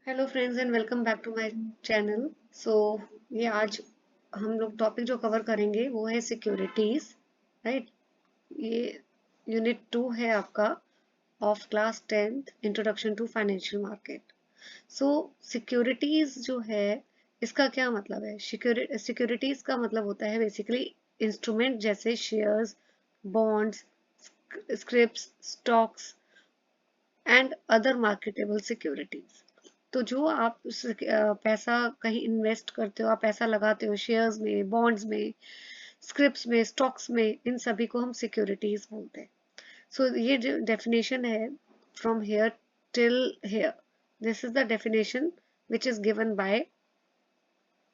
Hello friends and welcome back to my channel. So ये आज हम लोग टॉपिक जो कवर करेंगे वो है सिक्योरिटीज, राइट। ये यूनिट 2 है आपका of class 10th introduction to financial market. So securities जो है इसका क्या मतलब है? सिक्योरिटीज का मतलब होता है बेसिकली इंस्ट्रूमेंट जैसे shares, bonds, scripts, stocks and other marketable securities. तो जो आप पैसा कहीं इन्वेस्ट करते हो, आप पैसा लगाते हो शेयर्स में, बॉन्ड्स में, स्क्रिप्ट्स में, स्टॉक्स में, इन सभी को हम सिक्योरिटीज बोलते हैं। सो ये जो डेफिनेशन है from here till here, this is the definition which is given by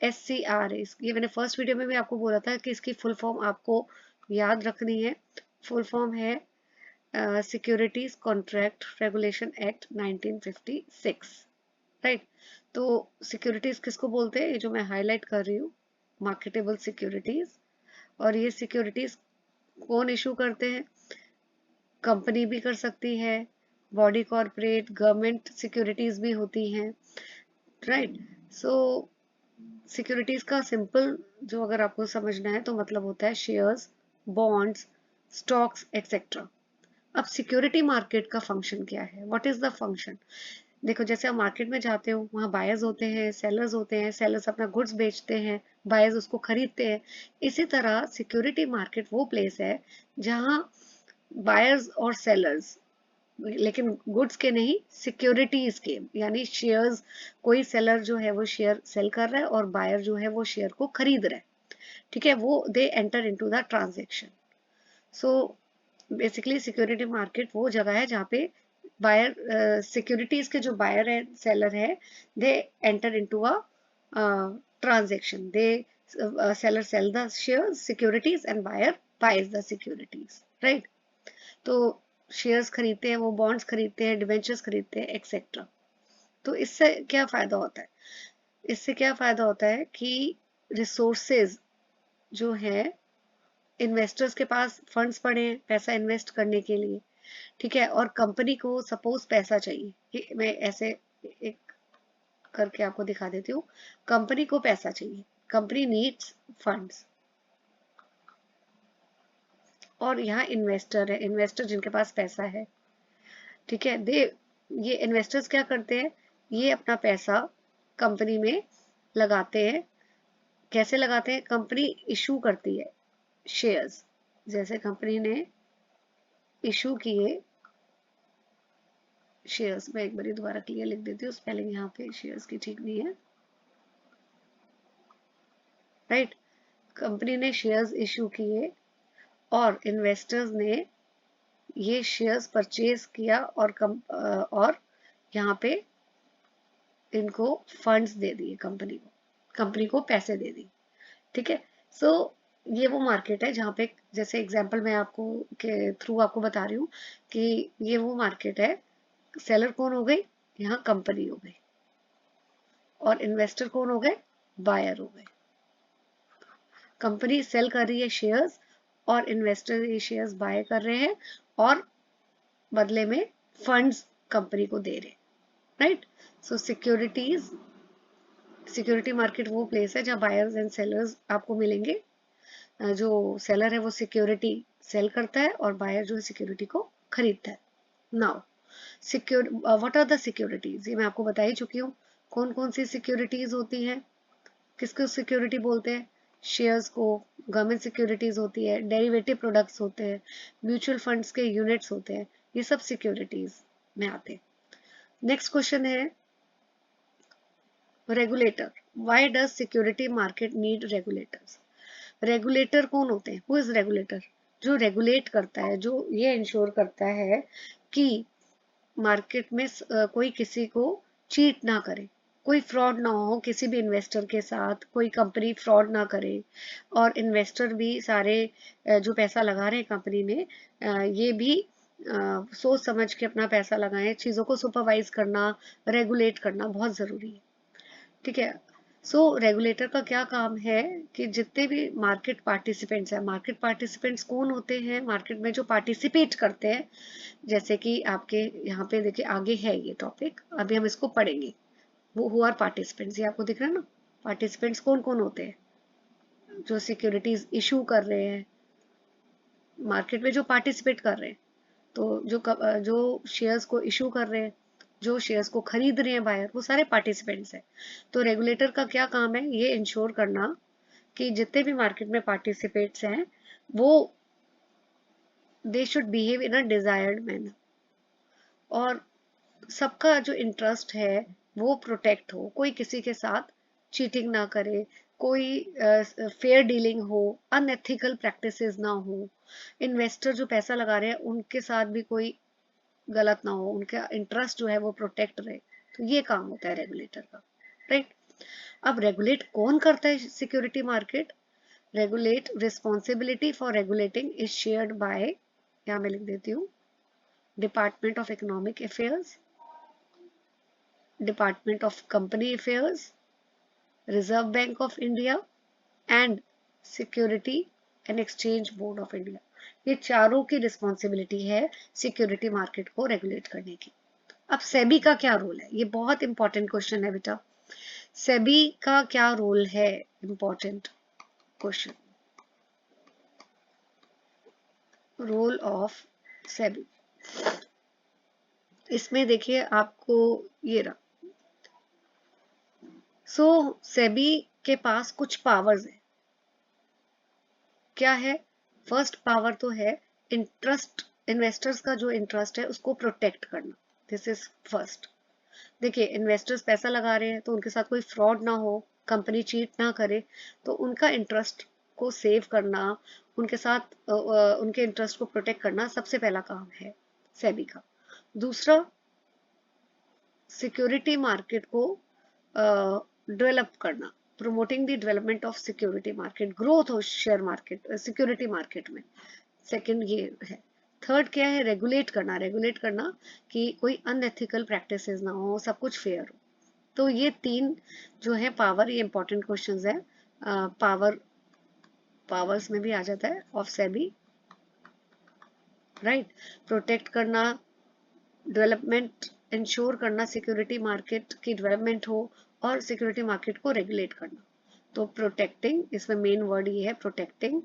SCRA। ये मैंने फर्स्ट वीडियो में भी आपको बोला था कि इसकी फुल फॉर्म आपको याद रखनी है। फुल फॉर्म है securities contract regulation act 1956, right. तो सिक्योरिटीज किसको बोलते हैं? ये जो मैं हाईलाइट कर रही हूँ, मार्केटेबल सिक्योरिटीज। और ये सिक्योरिटीज कौन इशू करते हैं? कंपनी भी कर सकती है, बॉडी कॉर्पोरेट, गवर्नमेंट सिक्योरिटीज भी होती हैं, राइट। सो सिक्योरिटीज का सिंपल जो अगर आपको समझना है तो मतलब होता है शेयर्स, बॉन्ड्स, स्टॉक्स एक्सेट्रा। अब सिक्योरिटी मार्केट का फंक्शन क्या है? What is the function? देखो, जैसे आप मार्केट में जाते हो, वहाँ बायर्स होते हैं, सेलर्स होते हैं, सेलर्स अपना गुड्स बेचते हैं, बायर्स उसको खरीदते हैं। इसी तरह सिक्योरिटी मार्केट वो प्लेस है जहाँ बायर्स और सेलर्स, लेकिन गुड्स के नहीं, सिक्योरिटीज के, यानी शेयर्स, कोई सेलर जो है वो शेयर सेल कर रहा है और बायर जो है वो शेयर को खरीद रहा है, ठीक है। वो दे enter into the transaction. So basically security market वो जगह है जहाँ पे बायर, सिक्योरिटीज के जो बायर है, सेलर है, they enter into a transaction. They seller sell the shares, securities, and buyer buys the securities, right. तो शेयर्स खरीदते हैं, वो बॉन्ड्स खरीदते हैं, डिबेंचर्स खरीदते हैं, एक्सेट्रा। तो इससे क्या फायदा होता है? इससे क्या फायदा होता है कि रिसोर्सेज जो है, इन्वेस्टर्स के पास फंड्स पड़े हैं पैसा इन्वेस्ट करने के लिए, ठीक है। और कंपनी को सपोज पैसा चाहिए, कि मैं ऐसे एक करके आपको दिखा देती हूँ। कंपनी को पैसा चाहिए, कंपनी नीड्स फंड्स, और यहाँ इन्वेस्टर है, इन्वेस्टर जिनके पास पैसा है, ठीक है। ये इन्वेस्टर्स क्या करते हैं? ये अपना पैसा कंपनी में लगाते हैं। कैसे लगाते हैं? कंपनी इशू करती है शेयर्स। जैसे कंपनी ने इशू किए शेयर्स, मैं एक बार दोबारा क्लियर लिख देती हूँ, स्पेलिंग यहाँ पे शेयर्स की ठीक नहीं है, राइट। कंपनी ने शेयर्स इशू किए और इन्वेस्टर्स ने ये शेयर्स परचेज किया और यहाँ पे इनको फंड्स दे दिए, कंपनी को पैसे दे दिए, ठीक है। सो ये वो मार्केट है जहाँ पे, जैसे एग्जांपल मैं आपको के थ्रू आपको बता रही हूँ कि ये वो मार्केट है। सेलर कौन हो गई? यहाँ कंपनी हो गई। और इन्वेस्टर कौन हो गए? बायर हो गए। कंपनी सेल कर रही है शेयर्स और इन्वेस्टर ये शेयर्स बाय कर रहे हैं और बदले में फंड्स कंपनी को दे रहे हैं, राइट। सो सिक्योरिटी मार्केट वो प्लेस है जहाँ बायर्स एंड सेलर्स आपको मिलेंगे। जो सेलर है वो सिक्योरिटी सेल करता है और बायर जो है सिक्योरिटी को खरीदता है। Now secure what are the securities, ये मैं आपको बता ही चुकी हूँ। कौन कौन सी सिक्योरिटीज होती हैं? किसको सिक्योरिटी बोलते हैं? शेयर्स को। गवर्नमेंट सिक्योरिटीज होती है, डेरिवेटिव प्रोडक्ट्स होते हैं, म्यूचुअल फंड्स के यूनिट्स होते हैं, ये सब सिक्योरिटीज में आते हैं। नेक्स्ट क्वेश्चन है regulator. Why does security market need regulators? Regulator कौन होते हैं? Who is regulator? जो रेगुलेट करता है, जो ये इंश्योर करता है कि मार्केट में कोई किसी को चीट ना करे, कोई फ्रॉड ना हो किसी भी इन्वेस्टर के साथ, कोई कंपनी फ्रॉड ना करे, और इन्वेस्टर भी सारे जो पैसा लगा रहे हैं कंपनी में, ये भी सोच समझ के अपना पैसा लगाएं। चीज़ों को सुपरवाइज करना, रेगुलेट करना बहुत ज़रूरी है, ठीक है। सो रेगुलेटर का क्या काम है कि जितने भी मार्केट पार्टिसिपेंट्स हैं, मार्केट पार्टिसिपेंट्स कौन होते हैं? मार्केट में जो पार्टिसिपेट करते हैं, जैसे कि आपके यहाँ पे देखिए आगे है ये टॉपिक, अभी हम इसको पढ़ेंगे। वो हु आर पार्टिसिपेंट्स, ये आपको दिख रहा है ना, पार्टिसिपेंट्स कौन कौन होते हैं, जो सिक्योरिटीज इशू कर रहे हैं मार्केट में, जो पार्टिसिपेट कर रहे हैं, तो जो शेयर्स को इशू कर रहे हैं, जो शेयर्स को खरीद रहे हैं बायर, वो सारे पार्टिसिपेंट्स हैं। तो रेगुलेटर का क्या काम है, ये इंश्योर करना कि जितने भी मार्केट में पार्टिसिपेट्स हैं वो they should behave in a desired manner, और सबका जो इंटरेस्ट है वो प्रोटेक्ट हो, कोई किसी के साथ चीटिंग ना करे, कोई फेयर डीलिंग हो, अनएथिकल प्रैक्टिसेस ना हो, इन्वेस्टर जो पैसा लगा रहे हैं उनके साथ भी कोई गलत ना हो, उनका इंटरेस्ट जो है वो प्रोटेक्ट रहे। तो ये काम होता है रेगुलेटर का, राइट। अब रेगुलेट कौन करता है security market, regulate responsibility for regulating is shared by, यहाँ मैं लिख देती हूँ, department of economic affairs, department of company affairs, reserve bank of India and security and exchange board of India. ये चारों की रिस्पॉन्सिबिलिटी है सिक्योरिटी मार्केट को रेगुलेट करने की। अब सेबी का क्या रोल है, ये बहुत इंपॉर्टेंट क्वेश्चन है बेटा, सेबी का क्या रोल है, important question, role of SEBI. इसमें देखिए आपको ये रहा, सेबी के पास कुछ पावर्स है, क्या है, फर्स्ट पावर तो है इंटरेस्ट, इन्वेस्टर्स का जो इंटरेस्ट है उसको प्रोटेक्ट करना, दिस इज फर्स्ट। देखिए इन्वेस्टर्स पैसा लगा रहे हैं तो उनके साथ कोई फ्रॉड ना हो, कंपनी चीट ना करे, तो उनका इंटरेस्ट को सेव करना, उनके साथ उनके इंटरेस्ट को प्रोटेक्ट करना सबसे पहला काम है सेबी का। दूसरा, सिक्योरिटी मार्केट को डेवलप करना, promoting the development of security market, growth हो शेयर मार्केट सिक्योरिटी मार्केट में, सेकंड ये है। थर्ड क्या है, रेगुलेट करना, रेगुलेट करना कि कोई अनएथिकल प्रैक्टिसेस ना हो, सब कुछ फेयर हो। तो ये तीन जो है पावर, ये इंपॉर्टेंट क्वेश्चंस है, पावर्स में भी आ जाता है ऑफ सेबी, राइट। प्रोटेक्ट करना, डेवलपमेंट इंश्योर करना, सिक्योरिटी मार्केट की डेवलपमेंट हो, और सिक्योरिटी मार्केट को रेगुलेट करना। तो प्रोटेक्टिंग, इसमें मेन वर्ड ये है protecting,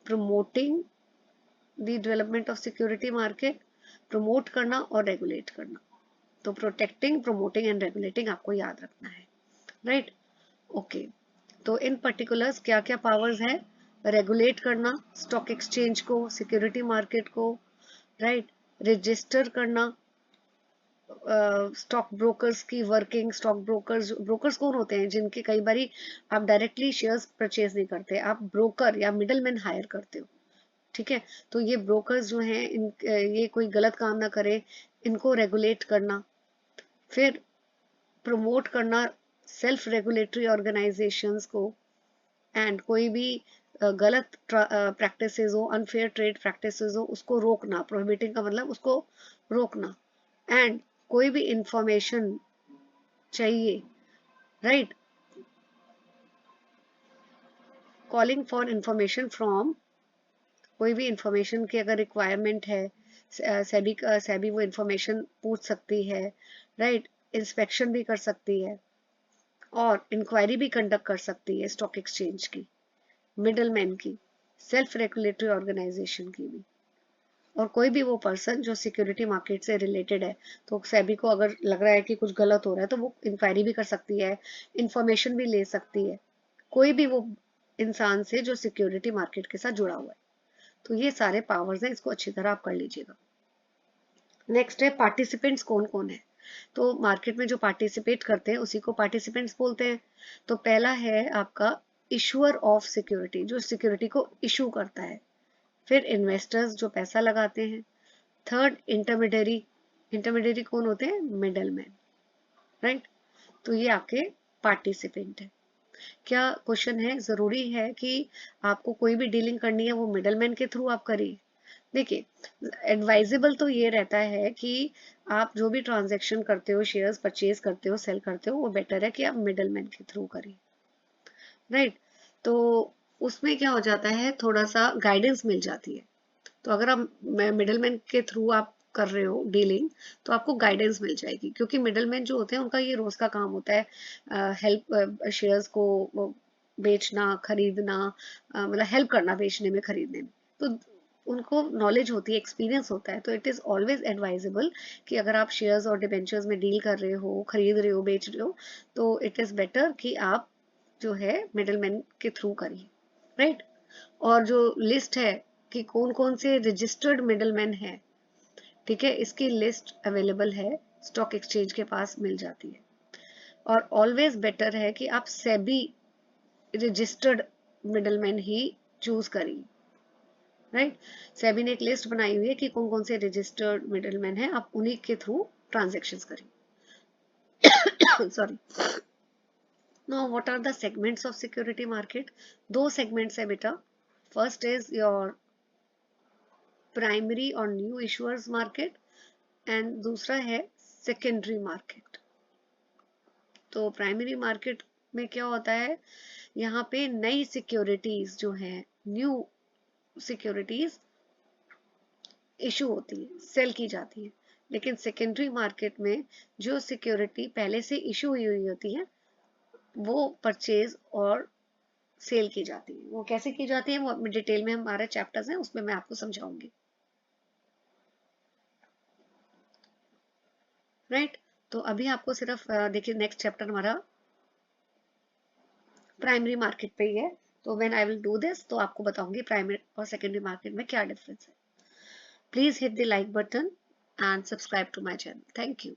promoting the development of security market, promote करना और रेगुलेट करना। तो प्रोटेक्टिंग, प्रमोटिंग एंड रेगुलेटिंग आपको याद रखना है, राइट। ओके, तो इन पर्टिकुलर्स क्या क्या पावर्स है, रेगुलेट करना स्टॉक एक्सचेंज को, सिक्योरिटी मार्केट को, राइट, रजिस्टर करना स्टॉक ब्रोकर्स की वर्किंग, स्टॉक ब्रोकर्स, ब्रोकर्स कौन होते हैं, जिनके कई बारी आप डायरेक्टली शेयर्स परचेज नहीं करते, आप ब्रोकर या मिडलमैन हायर करते हो, ठीक है। तो ये ब्रोकर्स जो हैं ये कोई गलत काम ना करे, इनको रेगुलेट करना। फिर प्रमोट करना सेल्फ रेगुलेटरी ऑर्गेनाइजेशंस को, एंड कोई भी गलत प्रैक्टिसेस हो, अनफेयर ट्रेड प्रैक्टिसेस हो, उसको रोकना, प्रोहिबिटिंग का मतलब उसको रोकना, एंड कोई भी इंफॉर्मेशन चाहिए, right, calling for information from, कोई भी इंफॉर्मेशन की अगर रिक्वायरमेंट है, सेबी वो इंफॉर्मेशन पूछ सकती है, राइट, इंस्पेक्शन भी कर सकती है, और इंक्वायरी भी कंडक्ट कर सकती है स्टॉक एक्सचेंज की, मिडलमैन की, सेल्फ रेगुलेटरी ऑर्गेनाइजेशन की भी, और कोई भी वो पर्सन जो सिक्योरिटी मार्केट से रिलेटेड है। तो सेबी को अगर लग रहा है कि कुछ गलत हो रहा है तो वो इंक्वायरी भी कर सकती है, इंफॉर्मेशन भी ले सकती है, कोई भी वो इंसान से जो सिक्योरिटी मार्केट के साथ जुड़ा हुआ है। तो ये सारे पावर्स हैं, इसको अच्छी तरह आप कर लीजिएगा। नेक्स्ट है पार्टिसिपेंट्स कौन कौन है, तो मार्केट में जो पार्टिसिपेट करते हैं उसी को पार्टिसिपेंट्स बोलते हैं। तो पहला है आपका इशूअर ऑफ सिक्योरिटी, जो सिक्योरिटी को इशू करता है। फिर इन्वेस्टर्स जो पैसा लगाते हैं। थर्ड इंटरमीडियरी, इंटरमीडियरी कौन होते हैं, मिडल मैन, राइट। तो ये आपके पार्टिसिपेंट है। क्या क्वेश्चन है, जरूरी है कि आपको कोई भी डीलिंग करनी है वो मिडलमैन के थ्रू आप करिए। देखिए एडवाइजेबल तो ये रहता है कि आप जो भी ट्रांजैक्शन करते हो, शेयर्स परचेज करते हो, सेल करते हो, वो बेटर है कि आप मिडलमैन के थ्रू करिए, राइट। तो उसमें क्या हो जाता है, थोड़ा सा गाइडेंस मिल जाती है। तो अगर आप मिडलमैन के थ्रू आप कर रहे हो डीलिंग, तो आपको गाइडेंस मिल जाएगी, क्योंकि मिडलमैन जो होते हैं उनका ये रोज का काम होता है हेल्प शेयर्स को बेचना, खरीदना, मतलब हेल्प करना बेचने में, खरीदने में। तो उनको नॉलेज होती है, एक्सपीरियंस होता है। तो इट इज़ ऑलवेज एडवाइजेबल कि अगर आप शेयर्स और डिबेंचर्स में डील कर रहे हो, खरीद रहे हो, बेच रहे हो, तो इट इज़ बेटर कि आप जो है मिडलमैन के थ्रू करिए, राइट। और जो लिस्ट है कि कौन कौन से रजिस्टर्ड मिडलमैन है, ठीक है, इसकी लिस्ट अवेलेबल है, स्टॉक एक्सचेंज के पास मिल जाती है। और ऑलवेज बेटर है कि आप सेबी रजिस्टर्ड मिडलमैन ही चूज करिए, राइट। सेबी ने एक लिस्ट बनाई हुई है कि कौन कौन से रजिस्टर्ड मिडलमैन है, आप उन्हीं के थ्रू ट्रांजेक्शन्स करिए। Sorry. Now what are the segments of security market? दो सेगमेंट्स है बेटा। फर्स्ट इज योर प्राइमरी और न्यू इशुअर्स मार्केट, एंड दूसरा है सेकेंडरी मार्केट। तो प्राइमरी मार्केट में क्या होता है, यहाँ पे नई सिक्योरिटीज जो है, न्यू सिक्योरिटीज इशू होती है, सेल की जाती है। लेकिन सेकेंडरी मार्केट में जो सिक्योरिटी पहले से इशू हुई होती है, वो परचेज और सेल की जाती है। वो कैसे की जाती है, वो डिटेल में हमारे चैप्टर्स हैं, उसमें मैं आपको समझाऊंगी, राइट। तो अभी आपको सिर्फ देखिए, नेक्स्ट चैप्टर हमारा प्राइमरी मार्केट पे ही है। तो when I will do this, तो आपको बताऊंगी प्राइमरी और सेकेंडरी मार्केट में क्या डिफरेंस है। Please hit the like button and subscribe to my channel. Thank you.